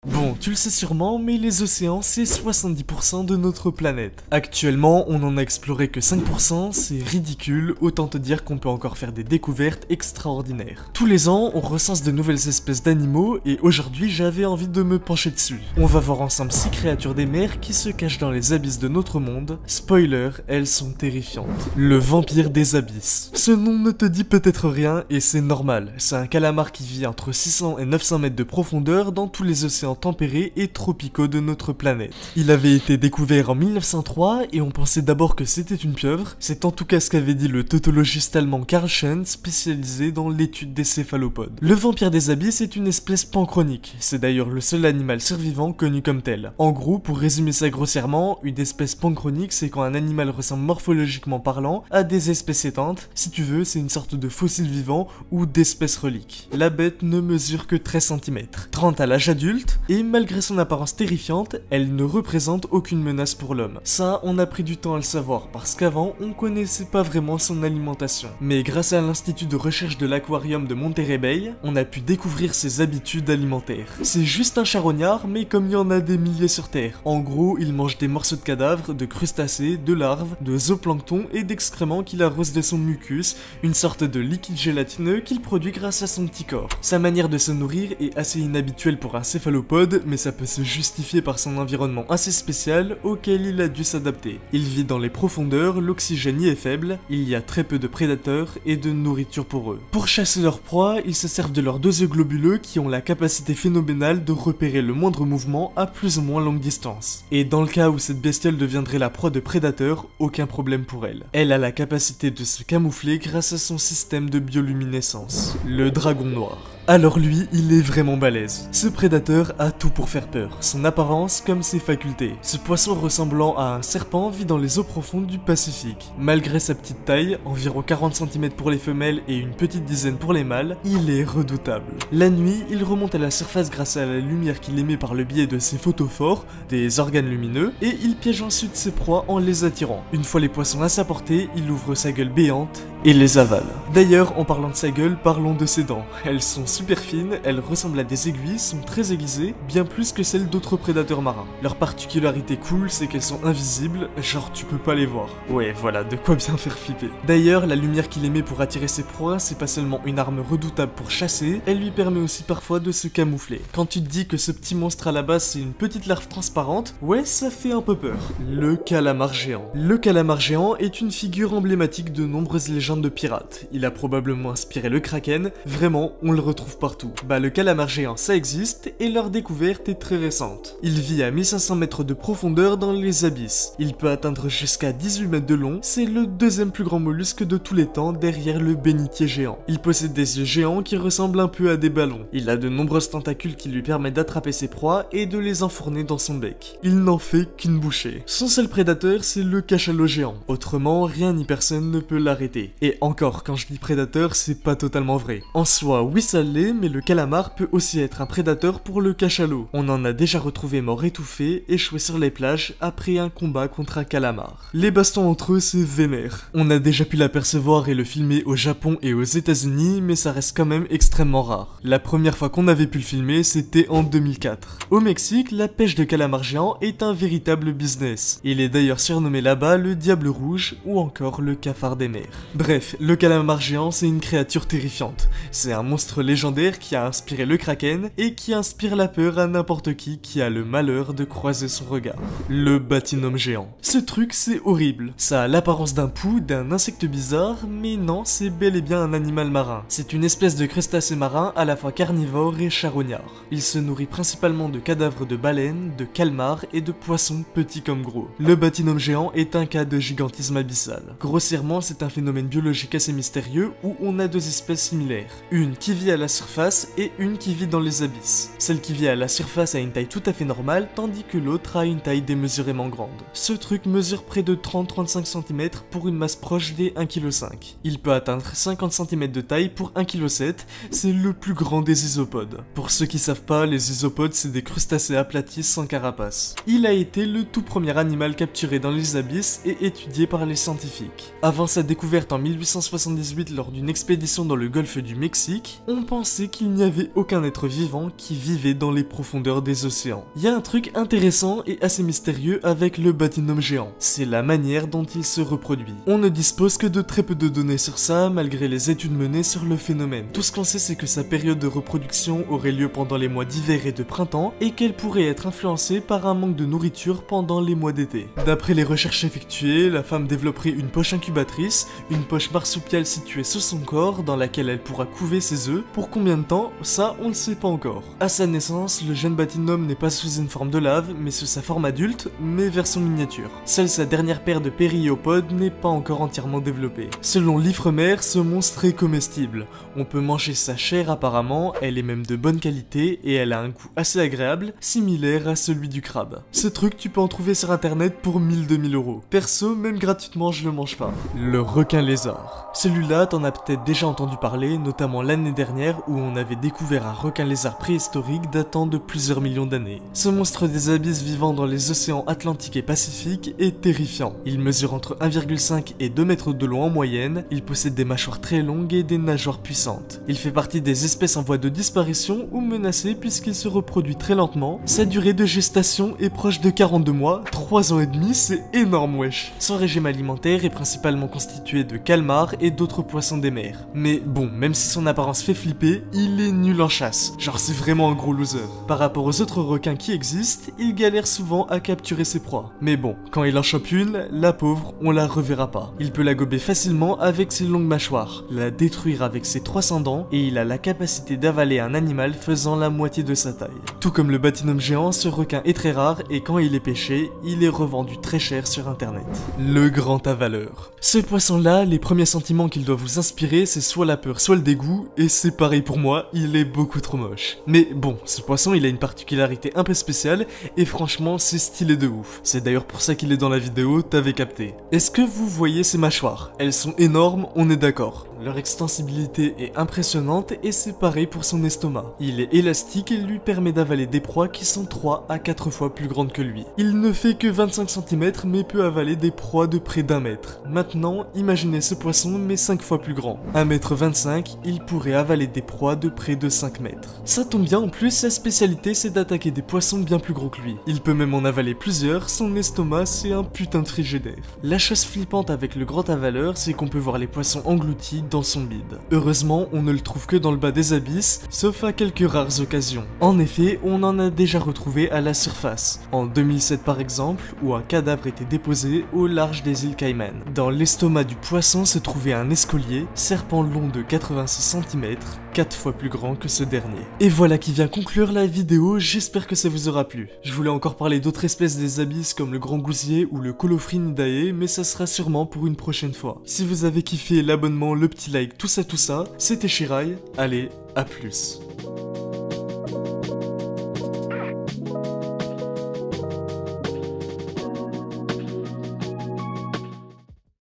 Bon, tu le sais sûrement, mais les océans, c'est 70% de notre planète. Actuellement, on en a exploré que 5%, c'est ridicule, autant te dire qu'on peut encore faire des découvertes extraordinaires. Tous les ans, on recense de nouvelles espèces d'animaux, et aujourd'hui, j'avais envie de me pencher dessus. On va voir ensemble 6 créatures des mers qui se cachent dans les abysses de notre monde. Spoiler, elles sont terrifiantes. Le vampire des abysses. Ce nom ne te dit peut-être rien, et c'est normal. C'est un calamar qui vit entre 600 et 900 mètres de profondeur dans tous les océans tempérés et tropicaux de notre planète. Il avait été découvert en 1903 et on pensait d'abord que c'était une pieuvre. C'est en tout cas ce qu'avait dit le tautologiste allemand Karl Schön, spécialisé dans l'étude des céphalopodes. Le vampire des abysses est une espèce panchronique. C'est d'ailleurs le seul animal survivant connu comme tel. En gros, pour résumer ça grossièrement, une espèce panchronique, c'est quand un animal ressemble morphologiquement parlant à des espèces éteintes. Si tu veux, c'est une sorte de fossile vivant ou d'espèce relique. La bête ne mesure que 13 cm, 30 à l'âge adulte, et malgré son apparence terrifiante, elle ne représente aucune menace pour l'homme. Ça, on a pris du temps à le savoir, parce qu'avant, on connaissait pas vraiment son alimentation. Mais grâce à l'institut de recherche de l'aquarium de Monterey Bay, on a pu découvrir ses habitudes alimentaires. C'est juste un charognard, mais comme il y en a des milliers sur Terre. En gros, il mange des morceaux de cadavres, de crustacés, de larves, de zooplancton et d'excréments qu'il arrose de son mucus, une sorte de liquide gélatineux qu'il produit grâce à son petit corps. Sa manière de se nourrir est assez inhabituelle pour un céphalopode, mais ça peut se justifier par son environnement assez spécial auquel il a dû s'adapter. Il vit dans les profondeurs, l'oxygène y est faible, il y a très peu de prédateurs et de nourriture pour eux. Pour chasser leur proie, ils se servent de leurs deux yeux globuleux qui ont la capacité phénoménale de repérer le moindre mouvement à plus ou moins longue distance. Et dans le cas où cette bestiole deviendrait la proie de prédateurs, aucun problème pour elle. Elle a la capacité de se camoufler grâce à son système de bioluminescence. Le dragon noir. Alors lui, il est vraiment balèze. Ce prédateur a tout pour faire peur, son apparence comme ses facultés. Ce poisson ressemblant à un serpent vit dans les eaux profondes du Pacifique. Malgré sa petite taille, environ 40 cm pour les femelles et une petite dizaine pour les mâles, il est redoutable. La nuit, il remonte à la surface grâce à la lumière qu'il émet par le biais de ses photophores, des organes lumineux, et il piège ensuite ses proies en les attirant. Une fois les poissons à sa portée, il ouvre sa gueule béante et les avale. D'ailleurs, en parlant de sa gueule, parlons de ses dents. Elles sont super fines, elles ressemblent à des aiguilles, sont très aiguisées, bien plus que celles d'autres prédateurs marins. Leur particularité cool, c'est qu'elles sont invisibles, genre tu peux pas les voir. Ouais, voilà, de quoi bien faire flipper. D'ailleurs, la lumière qu'il émet pour attirer ses proies, c'est pas seulement une arme redoutable pour chasser, elle lui permet aussi parfois de se camoufler. Quand tu te dis que ce petit monstre à la base c'est une petite larve transparente, ouais, ça fait un peu peur. Le calamar géant. Le calamar géant est une figure emblématique de nombreuses légendes de pirates. Il a probablement inspiré le kraken, vraiment, on le retrouve partout. Bah le calamar géant ça existe et leur découverte est très récente. Il vit à 1500 mètres de profondeur dans les abysses. Il peut atteindre jusqu'à 18 mètres de long, c'est le deuxième plus grand mollusque de tous les temps derrière le bénitier géant. Il possède des yeux géants qui ressemblent un peu à des ballons. Il a de nombreuses tentacules qui lui permettent d'attraper ses proies et de les enfourner dans son bec. Il n'en fait qu'une bouchée. Son seul prédateur c'est le cachalot géant. Autrement, rien ni personne ne peut l'arrêter. Et encore, quand je dis prédateur, c'est pas totalement vrai. En soi, oui ça l'est, mais le calamar peut aussi être un prédateur pour le cachalot. On en a déjà retrouvé mort étouffé, échoué sur les plages après un combat contre un calamar. Les bastons entre eux, c'est vénère. On a déjà pu l'apercevoir et le filmer au Japon et aux États-Unis, mais ça reste quand même extrêmement rare. La première fois qu'on avait pu le filmer, c'était en 2004. Au Mexique, la pêche de calamar géant est un véritable business. Il est d'ailleurs surnommé là-bas le diable rouge ou encore le cafard des mers. Bref, le calamar géant, c'est une créature terrifiante. C'est un monstre légendaire qui a inspiré le kraken et qui inspire la peur à n'importe qui a le malheur de croiser son regard. Le batinome géant. Ce truc c'est horrible. Ça a l'apparence d'un pou, d'un insecte bizarre, mais non, c'est bel et bien un animal marin. C'est une espèce de crustacé marin à la fois carnivore et charognard. Il se nourrit principalement de cadavres de baleines, de calmars et de poissons petits comme gros. Le batinome géant est un cas de gigantisme abyssal. Grossièrement, c'est un phénomène biologique assez mystérieux où on a deux espèces similaires. Une qui vit à la surface et une qui vit dans les abysses. Celle qui vit à la surface a une taille tout à fait normale, tandis que l'autre a une taille démesurément grande. Ce truc mesure près de 30-35 cm pour une masse proche des 1,5 kg. Il peut atteindre 50 cm de taille pour 1,7 kg, c'est le plus grand des isopodes. Pour ceux qui savent pas, les isopodes c'est des crustacés aplatis sans carapace. Il a été le tout premier animal capturé dans les abysses et étudié par les scientifiques. Avant sa découverte en 1878 lors d'une expédition dans le golfe du Mexique, on pense pensaient qu'il n'y avait aucun être vivant qui vivait dans les profondeurs des océans. Il y a un truc intéressant et assez mystérieux avec le batinome géant, c'est la manière dont il se reproduit. On ne dispose que de très peu de données sur ça, malgré les études menées sur le phénomène. Tout ce qu'on sait, c'est que sa période de reproduction aurait lieu pendant les mois d'hiver et de printemps, et qu'elle pourrait être influencée par un manque de nourriture pendant les mois d'été. D'après les recherches effectuées, la femme développerait une poche incubatrice, une poche marsupiale située sous son corps, dans laquelle elle pourra couver ses œufs. Pour combien de temps, ça on ne sait pas encore. À sa naissance, le jeune batinome n'est pas sous une forme de lave, mais sous sa forme adulte, mais version miniature. Seule sa dernière paire de périiopodes n'est pas encore entièrement développée. Selon l'Ifremer, ce monstre est comestible. On peut manger sa chair apparemment, elle est même de bonne qualité et elle a un goût assez agréable, similaire à celui du crabe. Ce truc tu peux en trouver sur internet pour 1000-2000 euros. Perso, même gratuitement je le mange pas. Le requin lézard. Celui-là, t'en as peut-être déjà entendu parler, notamment l'année dernière où on avait découvert un requin lézard préhistorique datant de plusieurs millions d'années. Ce monstre des abysses vivant dans les océans Atlantique et Pacifique est terrifiant. Il mesure entre 1,5 et 2 mètres de long en moyenne, il possède des mâchoires très longues et des nageoires puissantes. Il fait partie des espèces en voie de disparition ou menacées puisqu'il se reproduit très lentement. Sa durée de gestation est proche de 42 mois, 3 ans et demi, c'est énorme wesh. Son régime alimentaire est principalement constitué de calmars et d'autres poissons des mers. Mais bon, même si son apparence fait flipper, il est nul en chasse. Genre c'est vraiment un gros loser. Par rapport aux autres requins qui existent, il galère souvent à capturer ses proies. Mais bon, quand il en chope une, la pauvre, on la reverra pas. Il peut la gober facilement avec ses longues mâchoires, la détruire avec ses 300 dents, et il a la capacité d'avaler un animal faisant la moitié de sa taille. Tout comme le batinome géant, ce requin est très rare et quand il est pêché, il est revendu très cher sur internet. Le grand avaleur. Ce poisson-là, les premiers sentiments qu'il doit vous inspirer, c'est soit la peur, soit le dégoût, et c'est pareil pour moi, il est beaucoup trop moche. Mais bon, ce poisson, il a une particularité un peu spéciale, et franchement, c'est stylé de ouf. C'est d'ailleurs pour ça qu'il est dans la vidéo, t'avais capté. Est-ce que vous voyez ces mâchoires? Elles sont énormes, on est d'accord. Leur extensibilité est impressionnante et c'est pareil pour son estomac. Il est élastique et lui permet d'avaler des proies qui sont 3 à 4 fois plus grandes que lui. Il ne fait que 25 cm mais peut avaler des proies de près d'1 mètre. Maintenant, imaginez ce poisson mais 5 fois plus grand. 1,25 m, il pourrait avaler des proies de près de 5 mètres. Ça tombe bien, en plus sa spécialité c'est d'attaquer des poissons bien plus gros que lui. Il peut même en avaler plusieurs, son estomac c'est un putain de frigidaire. La chose flippante avec le grand avaleur, c'est qu'on peut voir les poissons engloutis dans son bide. Heureusement, on ne le trouve que dans le bas des abysses, sauf à quelques rares occasions. En effet, on en a déjà retrouvé à la surface. En 2007 par exemple, où un cadavre était déposé au large des îles Caïman. Dans l'estomac du poisson se trouvait un escolier, serpent long de 86 cm, 4 fois plus grand que ce dernier. Et voilà qui vient conclure la vidéo, j'espère que ça vous aura plu. Je voulais encore parler d'autres espèces des abysses comme le grand gousier ou le Colophrynidae, mais ça sera sûrement pour une prochaine fois. Si vous avez kiffé l'abonnement, le petit like, tout ça, c'était Shirai, allez, à plus.